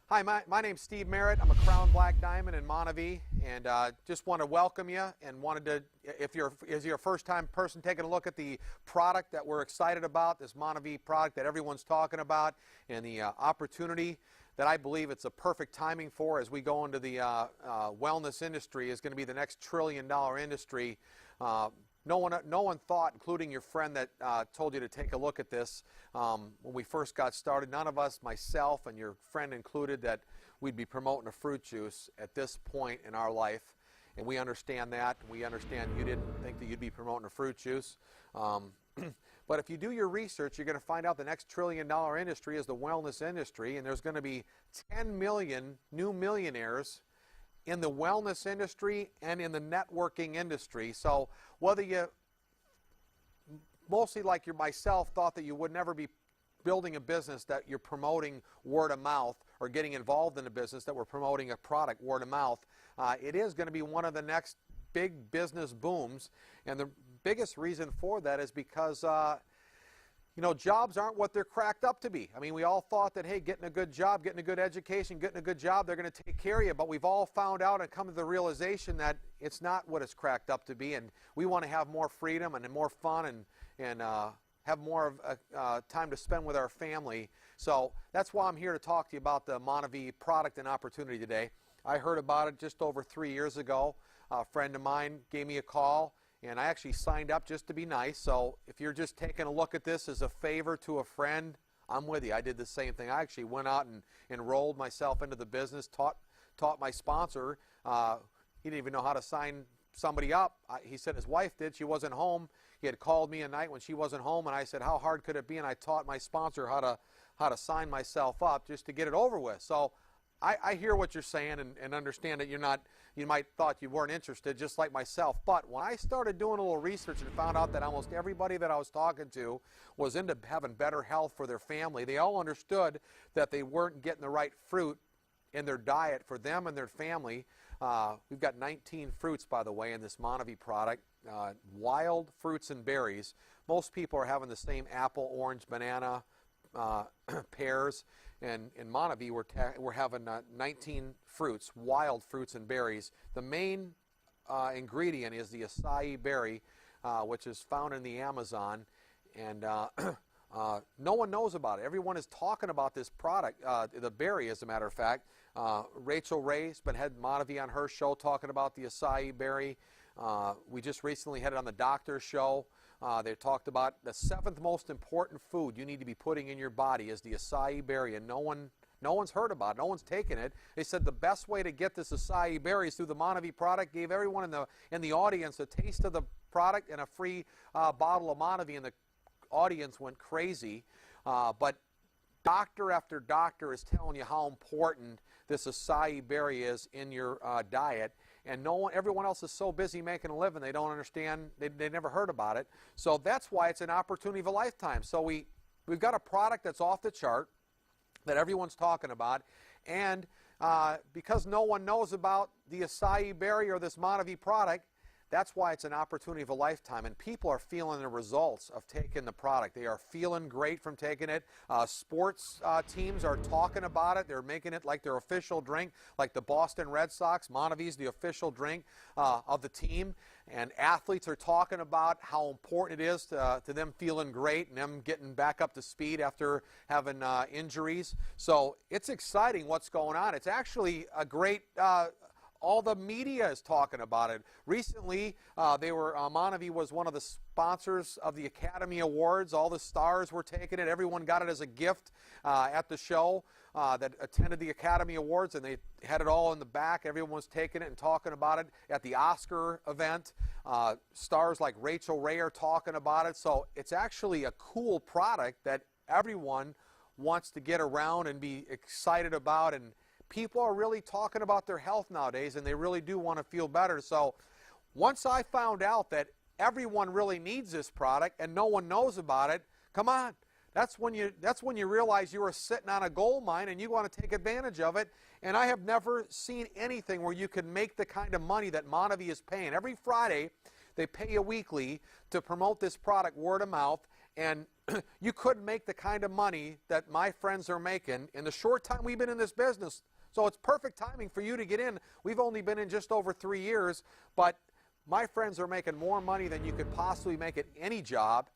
Hi, my name's Steve Merritt. I'm a Crown Black Diamond in MonaVie, and just want to welcome you and wanted to, if you're a first-time person taking a look at the product that we're excited about, this MonaVie product that everyone's talking about, and the opportunity that I believe it's a perfect timing for as we go into the wellness industry is going to be the next trillion-dollar industry. No one thought, including your friend that told you to take a look at this when we first got started. None of us, myself and your friend included, that we'd be promoting a fruit juice at this point in our life. And we understand that. We understand you didn't think that you'd be promoting a fruit juice. But if you do your research, you're going to find out the next trillion-dollar industry is the wellness industry, and there's going to be 10 million new millionaires in the wellness industry and in the networking industry. So whether you, mostly like myself, thought that you would never be building a business that you're promoting word of mouth, or getting involved in a business that we're promoting a product word of mouth, it is going to be one of the next big business booms. And the biggest reason for that is because jobs aren't what they're cracked up to be. I mean, we all thought that, hey, getting a good job, getting a good education, getting a good job, they're going to take care of you. But we've all found out and come to the realization that it's not what it's cracked up to be. And we want to have more freedom and more fun and have more of time to spend with our family. So that's why I'm here to talk to you about the MonaVie product and opportunity today. I heard about it just over 3 years ago. A friend of mine gave me a call, and I actually signed up just to be nice. So if you're just taking a look at this as a favor to a friend, I'm with you. I did the same thing. I actually went out and enrolled myself into the business, taught my sponsor. He didn't even know how to sign somebody up. He said his wife did. She wasn't home. He had called me a night when she wasn't home, and I said, how hard could it be? And I taught my sponsor how to sign myself up just to get it over with. So I hear what you're saying and understand that you might thought you weren't interested, just like myself. But when I started doing a little research and found out that almost everybody that I was talking to was into having better health for their family, they all understood that they weren't getting the right fruit in their diet for them and their family. We've got 19 fruits, by the way, in this MonaVie product. Wild fruits and berries. Most people are having the same apple, orange, banana, pears. And in MonaVie, we're having 19 fruits, wild fruits and berries. The main ingredient is the acai berry, which is found in the Amazon. And no one knows about it. Everyone is talking about this product, the berry, as a matter of fact. Rachel Ray's had MonaVie on her show talking about the acai berry. We just recently had it on the doctor's show. They talked about the 7th most important food you need to be putting in your body is the acai berry, and no one's heard about it. No one's taken it. They said the best way to get this acai berry is through the MonaVie product. Gave everyone in the audience a taste of the product and a free bottle of MonaVie, and the audience went crazy. But doctor after doctor is telling you how important this acai berry is in your diet. And everyone else is so busy making a living, they don't understand, they never heard about it. So that's why it's an opportunity of a lifetime. So we've got a product that's off the chart that everyone's talking about. And because no one knows about the acai berry or this MonaVie product, that's why it's an opportunity of a lifetime. And people are feeling the results of taking the product. They are feeling great from taking it. Sports teams are talking about it. They're making it like their official drink, like the Boston Red Sox. MonaVie is the official drink of the team. And athletes are talking about how important it is to them feeling great and them getting back up to speed after having injuries. So it's exciting what's going on. It's actually a great all the media is talking about it. Recently, MonaVie was one of the sponsors of the Academy Awards. All the stars were taking it. Everyone got it as a gift at the show that attended the Academy Awards, and they had it all in the back. Everyone was taking it and talking about it at the Oscar event. Stars like Rachel Ray are talking about it. So it's actually a cool product that everyone wants to get around and be excited about, and people are really talking about their health nowadays, and they really do want to feel better. So once I found out that everyone really needs this product and no one knows about it, come on, that's when you realize you are sitting on a gold mine and you want to take advantage of it. And I have never seen anything where you can make the kind of money that MonaVie is paying. Every Friday, they pay you weekly to promote this product word of mouth, and you couldn't make the kind of money that my friends are making in the short time we've been in this business. So it's perfect timing for you to get in. We've only been in just over 3 years, but my friends are making more money than you could possibly make at any job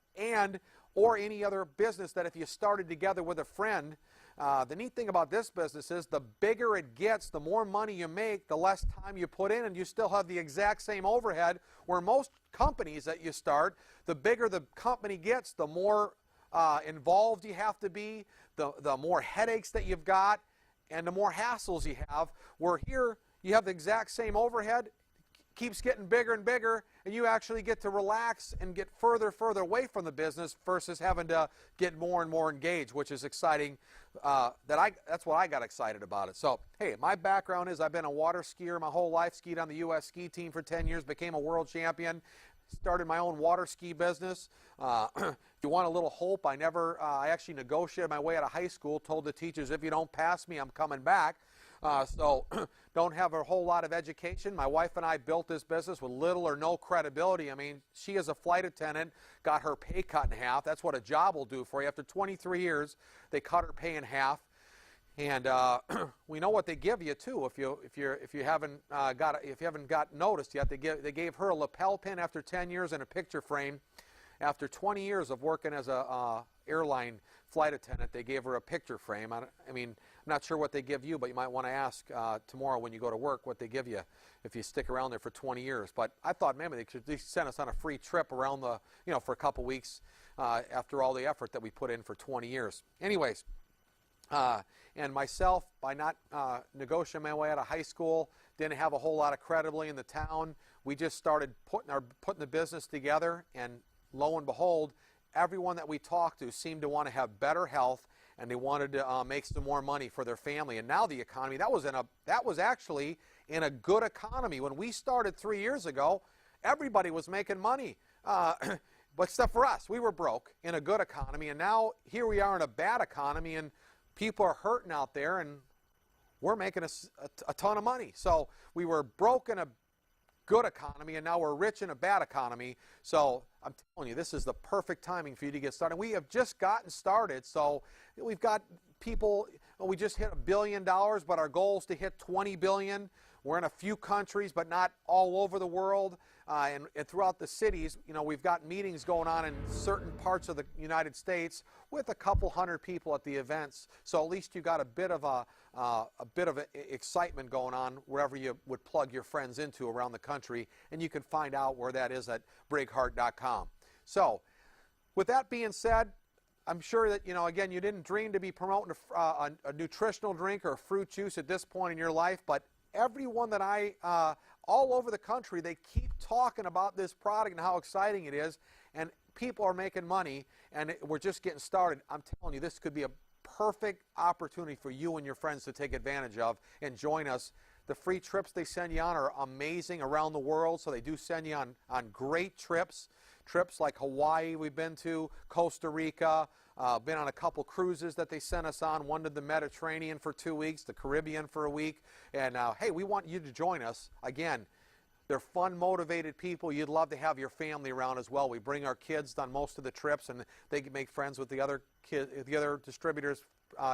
or any other business that if you started together with a friend. The neat thing about this business is the bigger it gets, the more money you make, the less time you put in, and you still have the exact same overhead, where most companies that you start, the bigger the company gets, the more involved you have to be, the more headaches that you've got, and the more hassles you have. Where here, you have the exact same overhead, keeps getting bigger and bigger, and you actually get to relax and get further away from the business versus having to get more and more engaged, which is exciting. That's what I got excited about it. So, hey, my background is I've been a water skier my whole life, skied on the U.S. ski team for 10 years, became a world champion, started my own water ski business. If you want a little hope, I actually negotiated my way out of high school, told the teachers, if you don't pass me, I'm coming back. So don't have a whole lot of education. My wife and I built this business with little or no credibility. I mean, she as a flight attendant got her pay cut in half. That's what a job will do for you. After 23 years, they cut her pay in half. And we know what they give you too. If you haven't got noticed yet, they gave her a lapel pin after 10 years and a picture frame. After 20 years of working as a airline flight attendant, they gave her a picture frame. I mean, I'm not sure what they give you, but you might want to ask tomorrow when you go to work what they give you if you stick around there for 20 years. But I thought maybe they should send us on a free trip around for a couple weeks after all the effort that we put in for 20 years. Anyways, and myself, by not negotiating my way out of high school, didn't have a whole lot of credibility in the town. We just started putting the business together, and lo and behold, everyone that we talked to seemed to want to have better health, and they wanted to make some more money for their family. And now the economy, that was actually in a good economy. When we started 3 years ago, everybody was making money, but except for us. We were broke in a good economy, and now here we are in a bad economy, and people are hurting out there, and we're making a ton of money. So we were broke in a good economy, and now we're rich in a bad economy. So I'm telling you, this is the perfect timing for you to get started. We have just gotten started, so we've got people, we just hit $1 billion, but our goal is to hit 20 billion. We're in a few countries, but not all over the world. And throughout the cities, we've got meetings going on in certain parts of the United States with a couple hundred people at the events. So at least you got a bit of excitement going on wherever you would plug your friends into around the country, and you can find out where that is at brigheart.com. So, with that being said, I'm sure that, again, you didn't dream to be promoting a nutritional drink or a fruit juice at this point in your life, but everyone that all over the country, they keep talking about this product and how exciting it is, and people are making money, and we're just getting started. I'm telling you, this could be a perfect opportunity for you and your friends to take advantage of and join us. The free trips they send you on are amazing around the world, so they do send you on great trips. Trips like Hawaii we've been to, Costa Rica, been on a couple cruises that they sent us on, one to the Mediterranean for 2 weeks, the Caribbean for a week, and hey, we want you to join us. Again, they're fun, motivated people. You'd love to have your family around as well. We bring our kids on most of the trips, and they can make friends with the other distributors'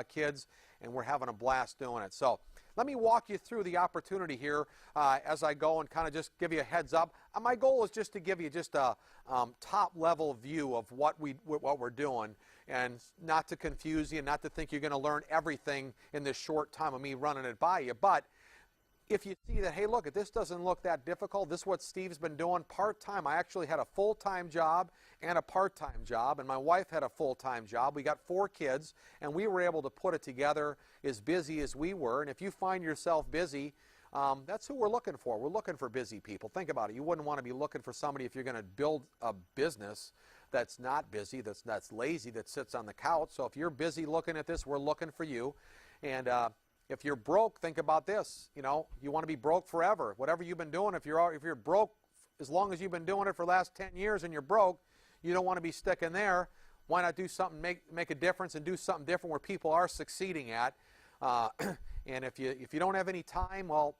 kids, and we're having a blast doing it. So let me walk you through the opportunity here as I go and kind of just give you a heads up. My goal is just to give you just a top-level view of what we're doing, and not to confuse you, not to think you're going to learn everything in this short time of me running it by you. But if you see that, hey, look, this doesn't look that difficult. This is what Steve's been doing part-time. I actually had a full-time job and a part-time job, and my wife had a full-time job. We got 4 kids, and we were able to put it together as busy as we were. And if you find yourself busy, that's who we're looking for. We're looking for busy people. Think about it. You wouldn't want to be looking for somebody if you're going to build a business that's not busy, that's lazy, that sits on the couch. So if you're busy looking at this, we're looking for you. And if you're broke, think about this. You want to be broke forever. Whatever you've been doing, if you're broke as long as you've been doing it for the last 10 years and you're broke, you don't want to be sticking there. why not do something, make a difference and do something different where people are succeeding at? And if you don't have any time, well,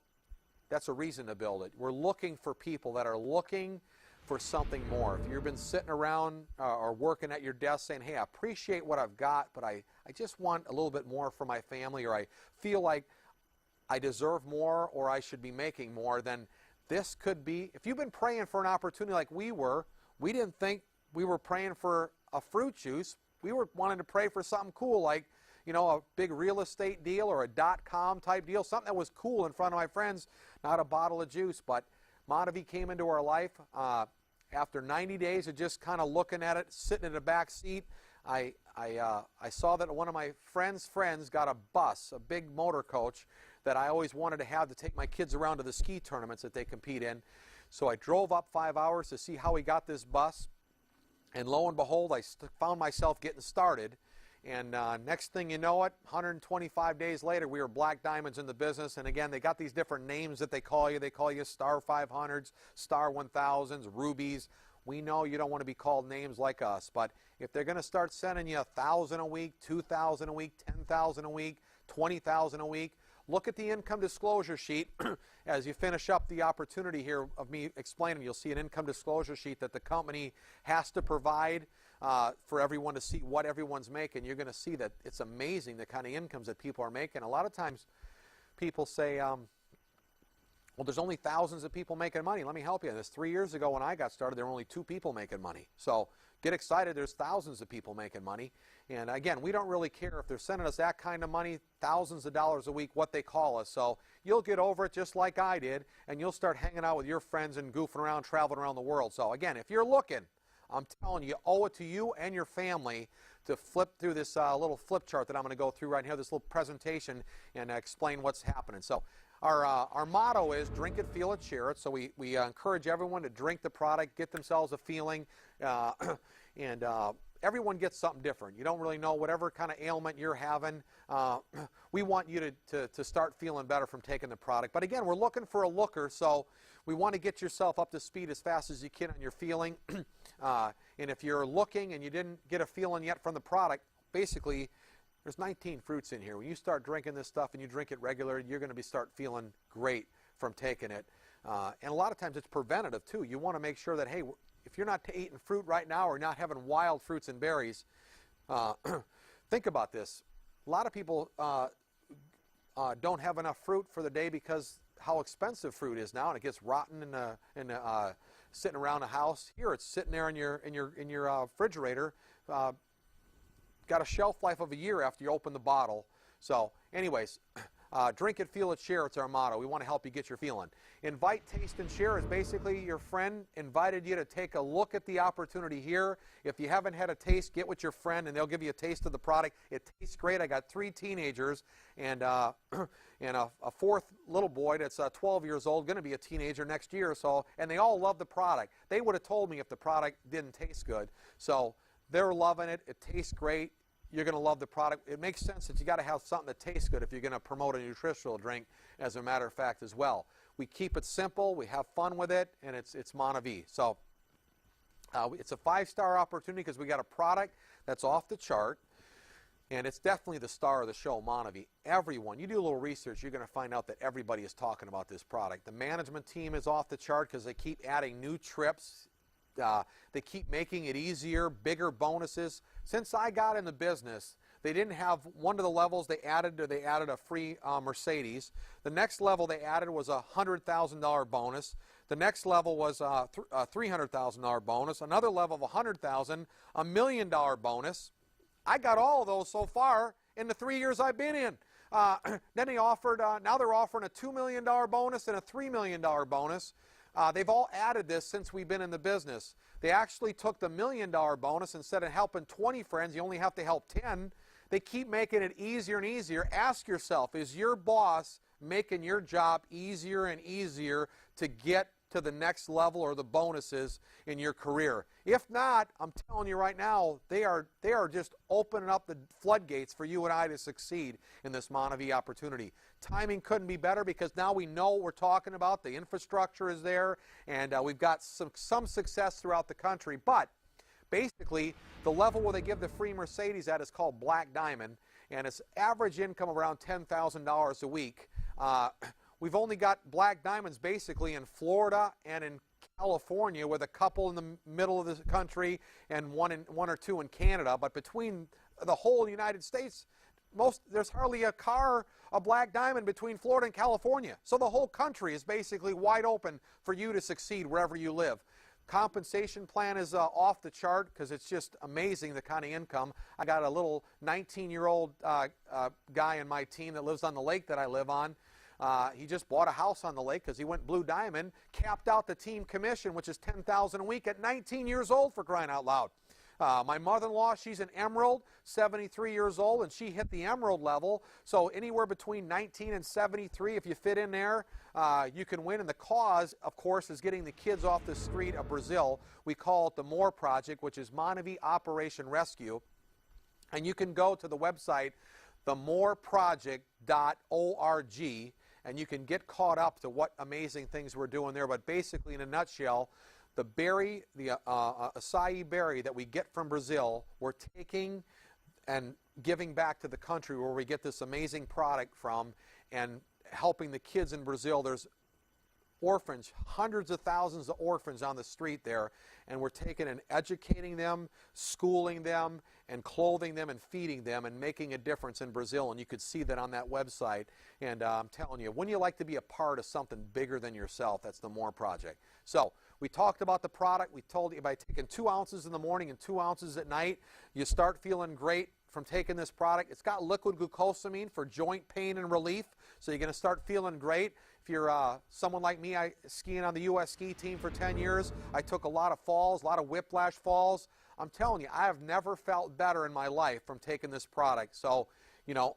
that's a reason to build it. We're looking for people that are looking for something more. If you've been sitting around or working at your desk saying, hey, I appreciate what I've got, but I just want a little bit more for my family, or I feel like I deserve more or I should be making more, then this could be, if you've been praying for an opportunity like we were, we didn't think we were praying for a fruit juice. We were wanting to pray for something cool like, a big real estate deal or a .com type deal, something that was cool in front of my friends, not a bottle of juice. But MonaVie came into our life after 90 days of just kind of looking at it, sitting in the back seat. I saw that one of my friends' friends got a bus, a big motor coach that I always wanted to have to take my kids around to the ski tournaments that they compete in. So I drove up 5 hours to see how he got this bus, and lo and behold, I found myself getting started. And next thing you know it, 125 days later, we were black diamonds in the business. And again, they got these different names that they call you. They call you Star 500s, Star 1000s, Rubies. We know you don't want to be called names like us. But if they're going to start sending you 1,000 a week, 2,000 a week, 10,000 a week, 20,000 a week, look at the income disclosure sheet. As you finish up the opportunity here of me explaining, you'll see an income disclosure sheet that the company has to provide for everyone to see what everyone's making. You're going to see that it's amazing the kind of incomes that people are making. A lot of times people say, well, there's only thousands of people making money. Let me help you. This 3 years ago when I got started, there were only 2 people making money. So get excited. There's thousands of people making money. And again, we don't really care if they're sending us that kind of money, thousands of dollars a week, what they call us. So you'll get over it just like I did, and you'll start hanging out with your friends and goofing around, traveling around the world. So again, if you're looking, I'm telling you, owe it to you and your family to flip through this little flip chart that I'm going to go through right here, this little presentation, and explain what's happening. So our motto is drink it, feel it, share it. So we encourage everyone to drink the product, get themselves a feeling, and everyone gets something different. You don't really know whatever kind of ailment you're having. We want you to start feeling better from taking the product. But again, we're looking for a looker, so we want to get yourself up to speed as fast as you can on your feeling. And if you're looking and you didn't get a feeling yet from the product, basically there's 19 fruits in here. When you start drinking this stuff and you drink it regularly, you're going to start feeling great from taking it. And a lot of times it's preventative too. You want to make sure that, hey, if you're not eating fruit right now or not having wild fruits and berries, think about this. A lot of people don't have enough fruit for the day because how expensive fruit is now, and it gets rotten sitting around a house. Here, it's sitting there in your refrigerator. Got a shelf life of a year after you open the bottle. So, anyways, drink it, feel it, share. It's our motto. We want to help you get your feeling. Invite, taste, and share is basically your friend invited you to take a look at the opportunity here. If you haven't had a taste, get with your friend, and they'll give you a taste of the product. It tastes great. I got 3 teenagers and a 4th little boy that's 12 years old, going to be a teenager next year or so, and they all love the product. They would have told me if the product didn't taste good. So they're loving it. It tastes great. You're going to love the product. It makes sense that you got to have something that tastes good if you're going to promote a nutritional drink, as a matter of fact, as well. We keep it simple. We have fun with it, and it's MonaVie. So it's a 5-star opportunity because we got a product that's off the chart, and it's definitely the star of the show, MonaVie. Everyone, you do a little research, you're going to find out that everybody is talking about this product. The management team is off the chart because they keep adding new trips. They keep making it easier, bigger bonuses. Since I got in the business, they didn't have one of the levels they added a free Mercedes. The next level they added was a $100,000 bonus. The next level was a $300,000 bonus. Another level of $100,000, $1 million bonus. I got all of those so far in the 3 years I've been in. Then they offered, now they're offering a $2 million bonus and a $3 million bonus. They've all added this since we've been in the business. They actually took the $1 million bonus. Instead of helping 20 friends, you only have to help 10. They keep making it easier and easier. Ask yourself, is your boss making your job easier and easier to get to the next level or the bonuses in your career? If not, I'm telling you right now, they are just opening up the floodgates for you and I to succeed in this MonaVie opportunity. Timing couldn't be better because now we know what we're talking about. The infrastructure is there, and we've got some success throughout the country. But basically, the level where they give the free Mercedes at is called Black Diamond, and it's average income around $10,000 a week. We've only got Black Diamonds basically in Florida and in California, with a couple in the middle of the country and one or two in Canada. But between the whole United States, there's hardly a Black Diamond between Florida and California. So the whole country is basically wide open for you to succeed wherever you live. Compensation plan is off the chart because it's just amazing the kind of income. I got a little 19-year-old guy in my team that lives on the lake that I live on. He just bought a house on the lake because he went Blue Diamond, capped out the team commission, which is $10,000 a week, at 19 years old, for crying out loud. My mother-in-law, she's an Emerald, 73 years old, and she hit the Emerald level. So anywhere between 19 and 73, if you fit in there, you can win. And the cause, of course, is getting the kids off the street of Brazil. We call it the MORE Project, which is MonaVie Operation Rescue. And you can go to the website, themoreproject.org, and you can get caught up to what amazing things we're doing there. But basically, in a nutshell, the berry, the acai berry that we get from Brazil, we're taking and giving back to the country where we get this amazing product from, and helping the kids in Brazil. There's orphans, hundreds of thousands of orphans on the street there, and we're taking and educating them, schooling them, and clothing them and feeding them and making a difference in Brazil. And you could see that on that website. And I'm telling you, wouldn't you like to be a part of something bigger than yourself? That's the MORE Project. So we talked about the product. We told you by taking 2 ounces in the morning and 2 ounces at night, you start feeling great from taking this product. It's got liquid glucosamine for joint pain and relief, so you're going to start feeling great. If you're someone like me, I skiing on the U.S. ski team for 10 years. I took a lot of falls, a lot of whiplash falls. I'm telling you, I have never felt better in my life from taking this product. So, you know,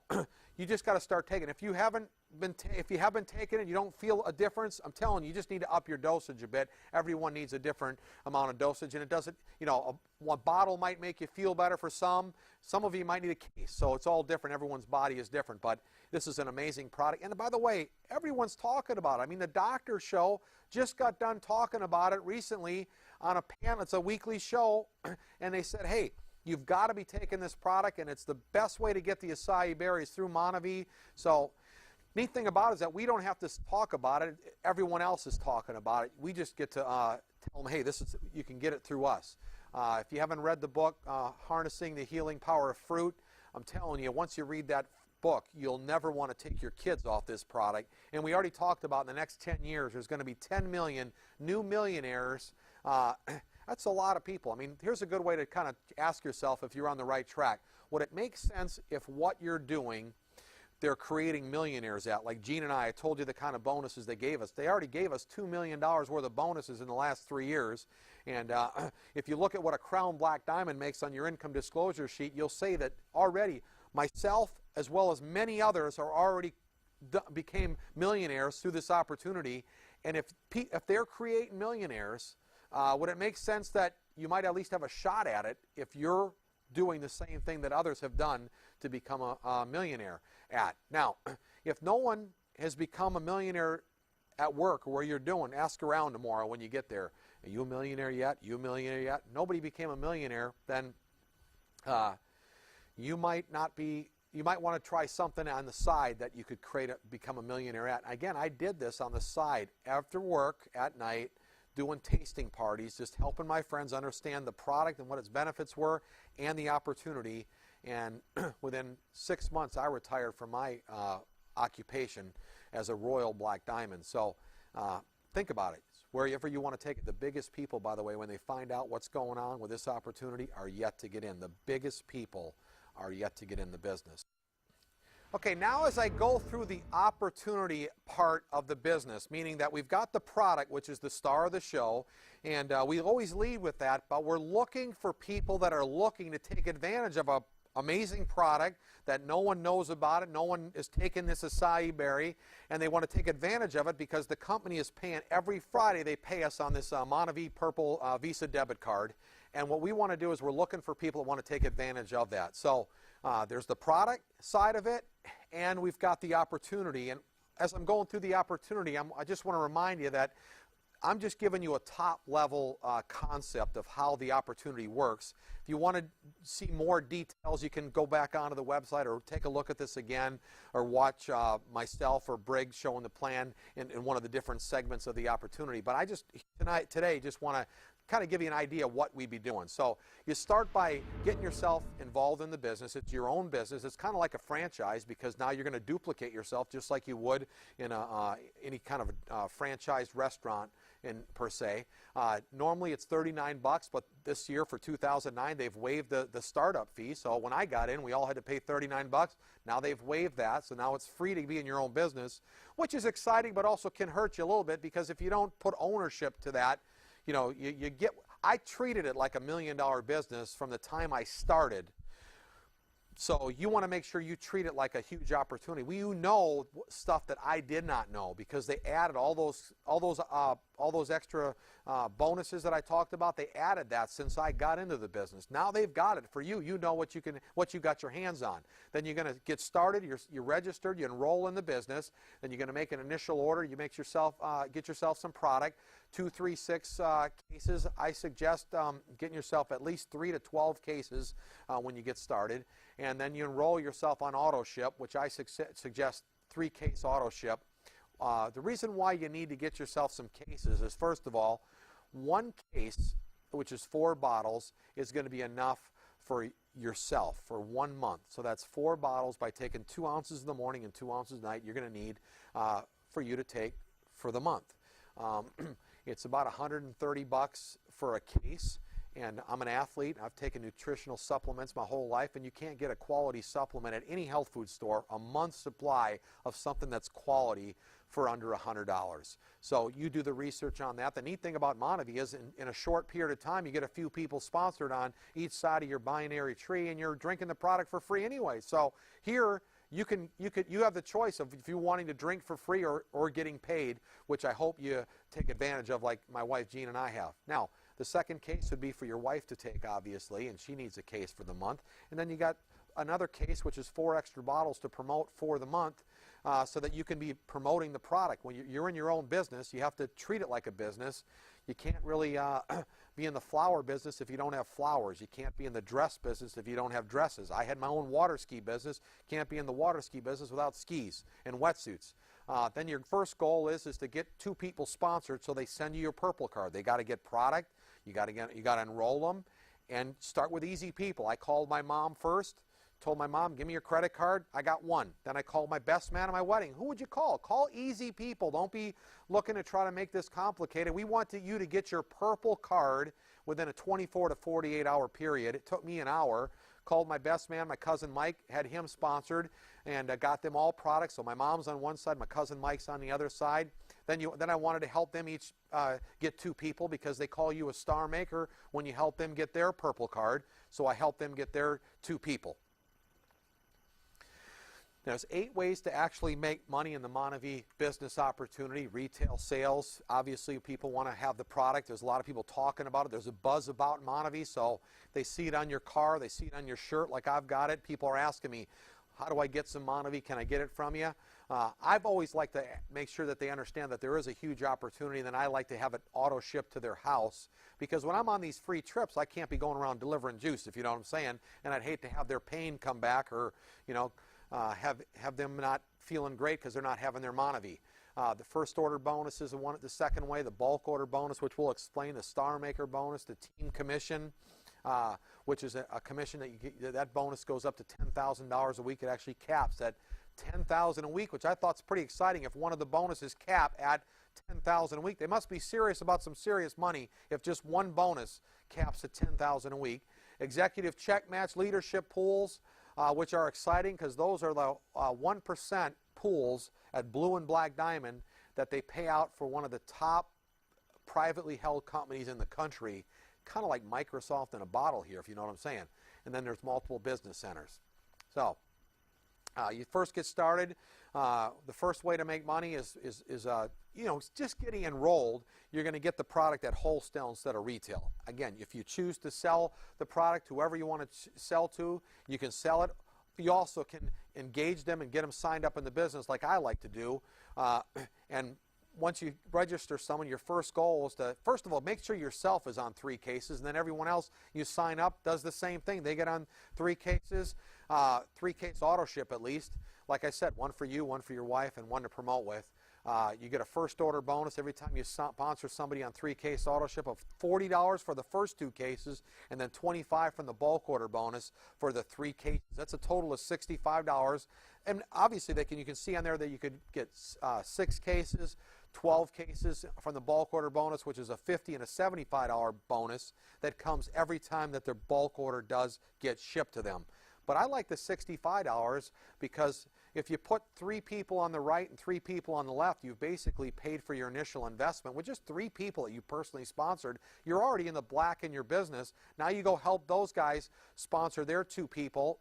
you just got to start taking it. If you haven't been taking it, you don't feel a difference, I'm telling you, you just need to up your dosage a bit. Everyone needs a different amount of dosage, and it doesn't, you know, one bottle might make you feel better for some. Some of you might need a case, so it's all different. Everyone's body is different, but this is an amazing product. And by the way, everyone's talking about it. I mean, the Doctor Show just got done talking about it recently on a panel. It's a weekly show, and they said, hey, you've got to be taking this product, and it's the best way to get the acai berries through MonaVie. So neat thing about it is that we don't have to talk about it. Everyone else is talking about it. We just get to tell them, hey, you can get it through us. If you haven't read the book, Harnessing the Healing Power of Fruit, I'm telling you, once you read that book, you'll never want to take your kids off this product. And we already talked about in the next 10 years, there's going to be 10 million new millionaires. That's a lot of people. I mean, here's a good way to kind of ask yourself if you're on the right track. Would it make sense if what you're doing, they're creating millionaires at? Like Gene and I told you the kind of bonuses they gave us. They already gave us $2 million worth of bonuses in the last 3 years. And if you look at what a Crown Black Diamond makes on your income disclosure sheet, you'll say that already myself as well as many others are already became millionaires through this opportunity. And if they're creating millionaires, would it make sense that you might at least have a shot at it if you're doing the same thing that others have done to become a millionaire at? Now, if no one has become a millionaire at work or where you're doing, ask around tomorrow when you get there. Are you a millionaire yet? You a millionaire yet? Nobody became a millionaire. Then you might not be. You might want to try something on the side that you could become a millionaire at. Again, I did this on the side after work at night, doing tasting parties, just helping my friends understand the product and what its benefits were and the opportunity. And within 6 months, I retired from my occupation as a Royal Black Diamond. So think about it. Wherever you want to take it. The biggest people, by the way, when they find out what's going on with this opportunity, are yet to get in. The biggest people are yet to get in the business. Okay, now as I go through the opportunity part of the business, meaning that we've got the product, which is the star of the show, and we always lead with that, but we're looking for people that are looking to take advantage of an amazing product that no one knows about it, no one is taking this acai berry, and they want to take advantage of it because the company is paying every Friday. They pay us on this MonaVie Purple Visa debit card, and what we want to do is we're looking for people that want to take advantage of that. So there's the product side of it, and we've got the opportunity. And as I'm going through the opportunity, I just want to remind you that I'm just giving you a top-level concept of how the opportunity works. If you want to see more details, you can go back onto the website or take a look at this again, or watch myself or Briggs showing the plan in one of the different segments of the opportunity. But I just today just want to kind of give you an idea of what we'd be doing. So you start by getting yourself involved in the business. It's your own business. It's kind of like a franchise, because now you're going to duplicate yourself just like you would in any kind of franchised restaurant per se. Normally it's $39, but this year for 2009 they've waived the startup fee. So when I got in, we all had to pay $39. Now they've waived that, so now it's free to be in your own business, which is exciting, but also can hurt you a little bit, because if you don't put ownership to that, you know, I treated it like $1 million business from the time I started. So you want to make sure you treat it like a huge opportunity. You know stuff that I did not know, because they added all those extra bonuses that I talked about. They added that since I got into the business. Now they've got it for you. You know what you got your hands on. Then you're going to get started. You're registered. You enroll in the business. Then you're going to make an initial order. You make yourself get yourself some product. 2, 3, 6 cases. I suggest getting yourself at least 3 to 12 cases when you get started. And then you enroll yourself on auto ship, which I suggest 3-case auto ship. The reason why you need to get yourself some cases is, first of all, 1 case, which is 4 bottles, is going to be enough for yourself for 1 month. So that's 4 bottles. By taking 2 ounces in the morning and 2 ounces at night, you're going to need for you to take for the month. It's about $130 for a case. And I'm an athlete. I've taken nutritional supplements my whole life, and you can't get a quality supplement at any health food store, a month's supply of something that's quality, for under $100. So you do the research on that. The neat thing about MonaVie is in a short period of time, you get a few people sponsored on each side of your binary tree, and you're drinking the product for free anyway. So here you have the choice of if you're wanting to drink for free or getting paid, which I hope you take advantage of, like my wife Jean and I have. Now, the second case would be for your wife to take, obviously, and she needs a case for the month. And then you got another case, which is 4 extra bottles to promote for the month, so that you can be promoting the product. When you're in your own business, you have to treat it like a business. You can't really be in the flower business if you don't have flowers. You can't be in the dress business if you don't have dresses. I had my own water ski business. Can't be in the water ski business without skis and wetsuits. Then your first goal is to get 2 people sponsored, so they send you your purple card. They got to get product. You got to enroll them, and start with easy people. I called my mom first. Told my mom, give me your credit card. I got 1. Then I called my best man at my wedding. Who would you call? Call easy people. Don't be looking to try to make this complicated. We want you to get your purple card within a 24 to 48 hour period. It took me an hour. Called my best man, my cousin Mike, had him sponsored, and got them all products. So my mom's on one side, my cousin Mike's on the other side. Then I wanted to help them each get 2 people, because they call you a star maker when you help them get their purple card. So I helped them get their 2 people. There's 8 ways to actually make money in the MonaVie business opportunity. Retail sales, obviously people want to have the product. There's a lot of people talking about it. There's a buzz about MonaVie, so they see it on your car, they see it on your shirt like I've got it. People are asking me, how do I get some MonaVie? Can I get it from you? I've always liked to make sure that they understand that there is a huge opportunity, and then I like to have it auto shipped to their house, because when I'm on these free trips, I can't be going around delivering juice, if you know what I'm saying, and I'd hate to have their pain come back, or have them not feeling great because they're not having their MonaVie. The first order bonus is the second way, the bulk order bonus, which we'll explain, the star maker bonus, the team commission, which is a commission that you get, that bonus goes up to $10,000 a week. It actually caps at $10,000 a week, which I thought is pretty exciting. If one of the bonuses cap at $10,000 a week, they must be serious about some serious money if just one bonus caps at $10,000 a week. Executive check match leadership pools, which are exciting because those are the 1% pools at Blue and Black Diamond that they pay out for one of the top privately held companies in the country, kind of like Microsoft in a bottle here, if you know what I'm saying. And then there's multiple business centers. So you first get started. The first way to make money is just getting enrolled. You're going to get the product at wholesale instead of retail. Again, if you choose to sell the product, whoever you want to sell to, you can sell it. You also can engage them and get them signed up in the business like I like to do. And once you register someone, your first goal is to, first of all, make sure yourself is on 3 cases, and then everyone else you sign up does the same thing. They get on 3 cases, 3-case auto ship at least. Like I said, 1 for you, 1 for your wife, and 1 to promote with. You get a first order bonus every time you sponsor somebody on 3-case auto ship of $40 for the first 2 cases, and then $25 from the bulk order bonus for the 3 cases. That's a total of $65. And obviously you can see on there that you could get 6 cases, 12 cases from the bulk order bonus, which is a $50 and a $75 bonus that comes every time that their bulk order does get shipped to them. But I like the $65 because if you put 3 people on the right and 3 people on the left, you've basically paid for your initial investment. With just 3 people that you personally sponsored, you're already in the black in your business. Now you go help those guys sponsor their 2 people,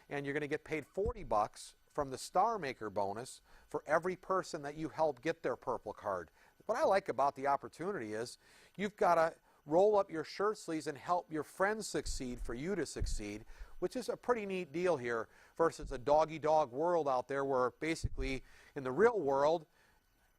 and you're going to get paid $40 from the Star Maker bonus for every person that you help get their purple card. What I like about the opportunity is you've got to roll up your shirt sleeves and help your friends succeed for you to succeed, which is a pretty neat deal here versus a dog-eat-dog world out there where basically in the real world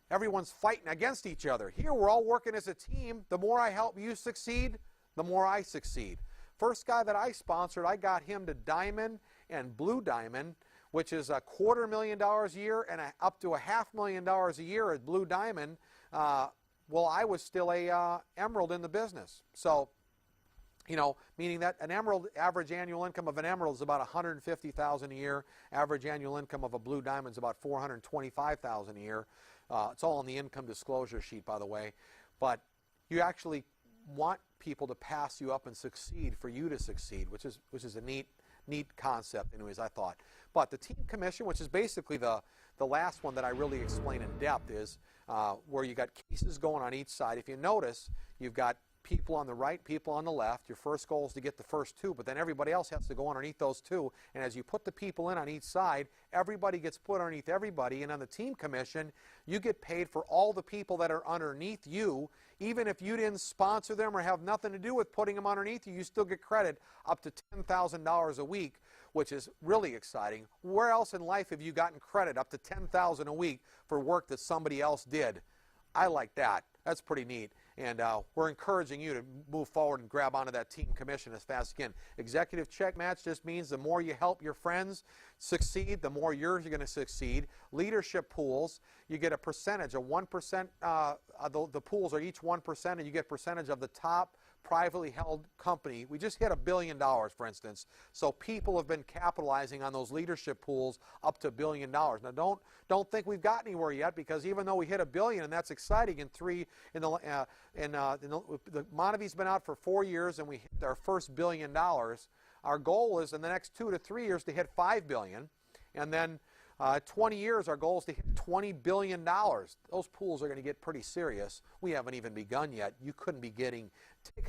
everyone's fighting against each other. Here we're all working as a team. The more I help you succeed, the more I succeed. First guy that I sponsored, I got him to Diamond and Blue Diamond, which is $250,000 a year and up to $500,000 a year at Blue Diamond. Well, I was still a Emerald in the business. So, you know, meaning that an Emerald, average annual income of an Emerald is about $150,000 a year. Average annual income of a Blue Diamond is about $425,000 a year. It's all on the income disclosure sheet, by the way. But you actually want people to pass you up and succeed for you to succeed, which is a neat concept, anyways, I thought. But the team commission, which is basically the last one that I really explain in depth, is where you got cases going on each side. If you notice, you've got people on the right, people on the left. Your first goal is to get the first 2, but then everybody else has to go underneath those 2. And as you put the people in on each side, everybody gets put underneath everybody. And on the team commission, you get paid for all the people that are underneath you. Even if you didn't sponsor them or have nothing to do with putting them underneath you, you still get credit up to $10,000 a week, which is really exciting. Where else in life have you gotten credit up to $10,000 a week for work that somebody else did? I like that. That's pretty neat. And we're encouraging you to move forward and grab onto that team commission as fast as you can. Executive check match just means the more you help your friends succeed, the more you're going to succeed. Leadership pools, you get a percentage, a 1%. The pools are each 1%, and you get a percentage of the top privately held company. We just hit $1 billion, for instance. So people have been capitalizing on those leadership pools up to $1 billion. Now don't think we've got anywhere yet, because even though we hit $1 billion, and that's exciting, the MonaVie's been out for 4 years, and we hit our first $1 billion. Our goal is in the next 2 to 3 years to hit $5 billion, and then 20 years, our goal is to hit $20 billion. Those pools are going to get pretty serious. We haven't even begun yet. You couldn't be taking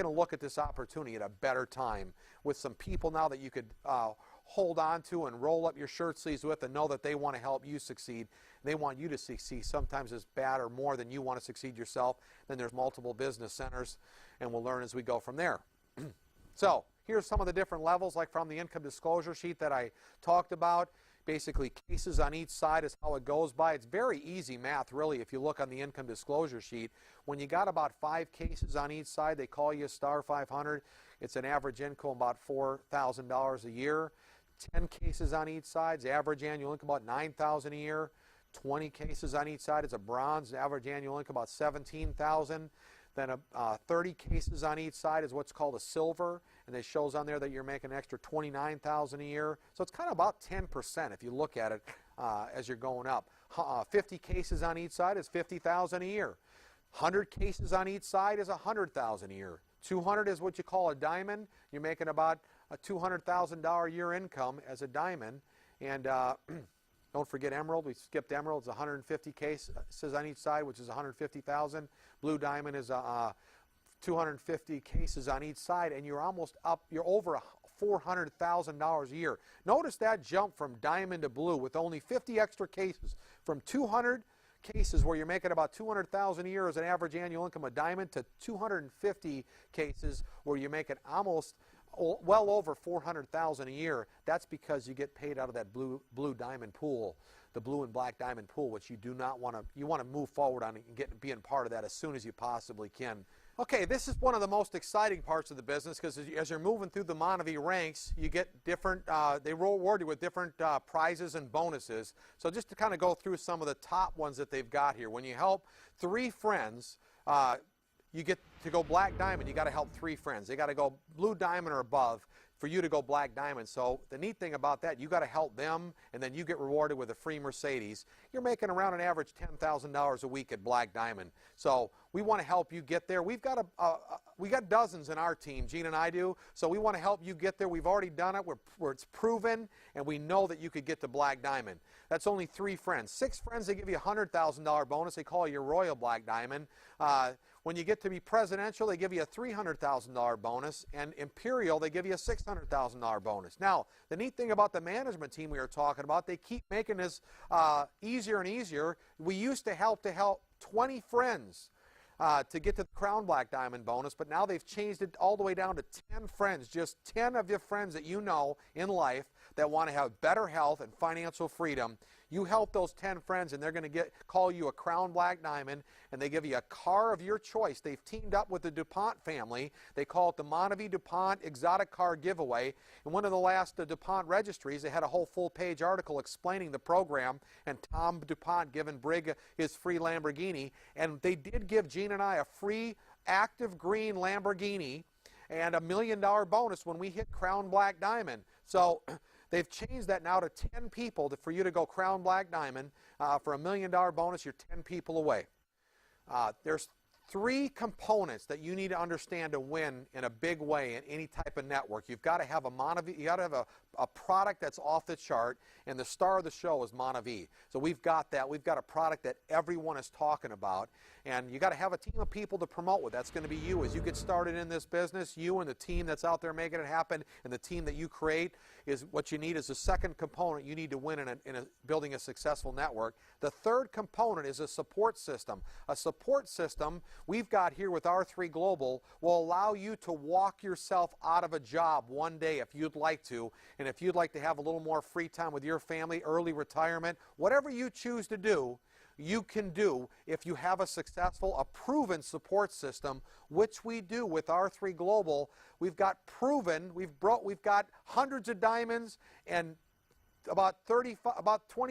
a look at this opportunity at a better time with some people now that you could hold on to and roll up your shirt sleeves with and know that they want to help you succeed. They want you to succeed sometimes as bad or more than you want to succeed yourself. Then there's multiple business centers, and we'll learn as we go from there. So here's some of the different levels, like from the income disclosure sheet that I talked about. Basically, cases on each side is how it goes by. It's very easy math, really, if you look on the income disclosure sheet. When you got about 5 cases on each side, they call you a Star 500. It's an average income about $4,000 a year. 10 cases on each side is average annual income about $9,000 a year. 20 cases on each side is a bronze, average annual income about $17,000. Then 30 cases on each side is what's called a silver, and it shows on there that you're making an extra $29,000 a year. So it's kind of about 10% if you look at it as you're going up. 50 cases on each side is $50,000 a year. 100 cases on each side is $100,000 a year. 200 is what you call a diamond. You're making about a $200,000 a year income as a diamond. And don't forget Emerald. We skipped Emerald. It's 150 cases on each side, which is $150,000. Blue Diamond is 250 cases on each side, and you're almost up. You're over $400,000 a year. Notice that jump from Diamond to Blue with only 50 extra cases, from 200 cases where you're making about $200,000 a year as an average annual income of Diamond to 250 cases where you're making almost well over $400,000 a year. That's because you get paid out of that blue diamond pool. the blue and black diamond pool, which you do not want to, you want to move forward on and being part of that as soon as you possibly can. Okay, this is one of the most exciting parts of the business because as you're moving through the MonaVie ranks, you get different, they reward you with different prizes and bonuses. So just to kind of go through some of the top ones that they've got here. When you help 3 friends, you get to go black diamond. You got to help 3 friends. They got to go blue diamond or above for you to go black diamond. So the neat thing about that, you got to help them, and then you get rewarded with a free Mercedes. You're making around an average $10,000 a week at black diamond. So we want to help you get there. We've got we got dozens in our team, Gene and I do. So we want to help you get there. We've already done it. Where it's proven, and we know that you could get to black diamond. That's only 3 friends. 6 friends, they give you a $100,000 bonus. They call you your royal black diamond. When you get to be presidential, they give you a $300,000 bonus, and imperial, they give you a $600,000 bonus. Now, the neat thing about the management team we were talking about, they keep making this easier and easier. We used to help 20 friends to get to the Crown Black Diamond bonus, but now they've changed it all the way down to 10 friends, just 10 of your friends that you know in life that want to have better health and financial freedom. You help those 10 friends, and they're going to call you a Crown Black Diamond, and they give you a car of your choice. They've teamed up with the DuPont family. They call it the MonaVie DuPont Exotic Car Giveaway. In one of the last DuPont registries, they had a whole full-page article explaining the program, and Tom DuPont giving Brig his free Lamborghini. And they did give Gene and I a free active green Lamborghini and $1 million bonus when we hit Crown Black Diamond. So they've changed that now to 10 people for you to go Crown Black Diamond. For $1 million bonus, you're 10 people away. There's 3 components that you need to understand to win in a big way in any type of network. You've got to have a MonaVie, you got to have a product that's off the chart, and the star of the show is MonaVie. So we've got that. We've got a product that everyone is talking about, and you got to have a team of people to promote with. That's going to be you as you get started in this business. You and the team that's out there making it happen, and the team that you create is what you need. Is the second component you need to win in building a successful network. The third component is a support system. A support system we've got here with R3 Global will allow you to walk yourself out of a job one day if you'd like to, and if you'd like to have a little more free time with your family, early retirement, whatever you choose to do, you can do if you have a successful, a proven support system, which we do with R3 Global. We've got proven, we've got hundreds of diamonds and about 20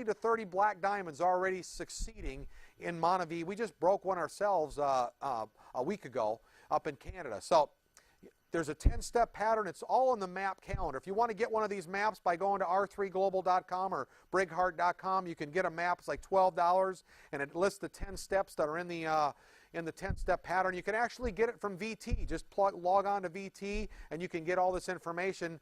to 30 black diamonds already succeeding in MonaVie. We just broke one ourselves a week ago up in Canada. So there's a 10-step pattern. It's all in the map calendar. If you want to get one of these maps by going to r3global.com or brighart.com, you can get a map. It's like $12, and it lists the 10 steps that are in the 10-step pattern. You can actually get it from VT. Just log on to VT, and you can get all this information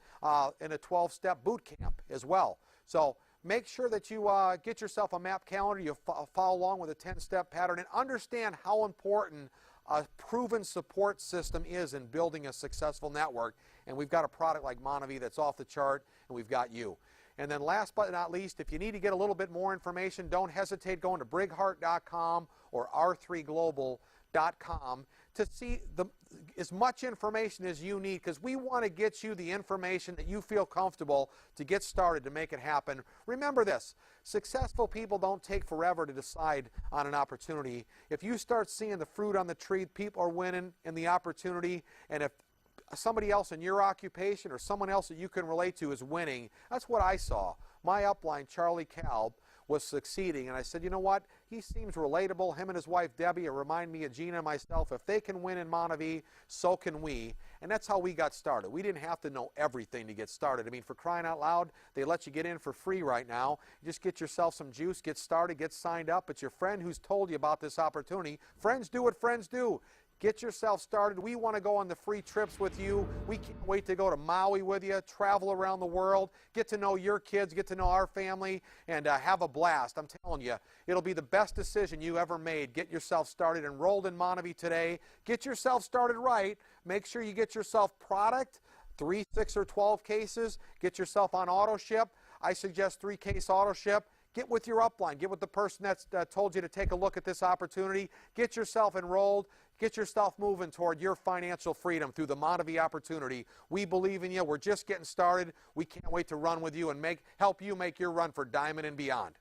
in a 12-step boot camp as well. So make sure that you get yourself a map calendar. You follow along with a 10-step pattern and understand how important a proven support system is in building a successful network. And we've got a product like MonaVie that's off the chart, and we've got you. And then last but not least, if you need to get a little bit more information, don't hesitate going to brighart.com or r3global.com to see as much information as you need, because we want to get you the information that you feel comfortable to get started to make it happen. Remember this, successful people don't take forever to decide on an opportunity. If you start seeing the fruit on the tree, people are winning in the opportunity, and if somebody else in your occupation or someone else that you can relate to is winning, that's what I saw. My upline, Charlie Kalb, was succeeding, and I said, you know what, he seems relatable. Him and his wife Debbie remind me of Gina and myself. If they can win in MonaVie, so can we. And that's how we got started. We didn't have to know everything to get started. I mean, for crying out loud, they let you get in for free right now. Just get yourself some juice, get started, get signed up. It's your friend who's told you about this opportunity. Friends do what friends do. Get yourself started. We want to go on the free trips with you. We can't wait to go to Maui with you, travel around the world, get to know your kids, get to know our family, and have a blast. I'm telling you, it'll be the best decision you ever made. Get yourself started. Enrolled in MonaVie today. Get yourself started right. Make sure you get yourself product, 3, 6, or 12 cases. Get yourself on auto ship. I suggest 3-case auto ship. Get with your upline. Get with the person that's told you to take a look at this opportunity. Get yourself enrolled. Get yourself moving toward your financial freedom through the MonaVie opportunity. We believe in you. We're just getting started. We can't wait to run with you and help you make your run for diamond and beyond.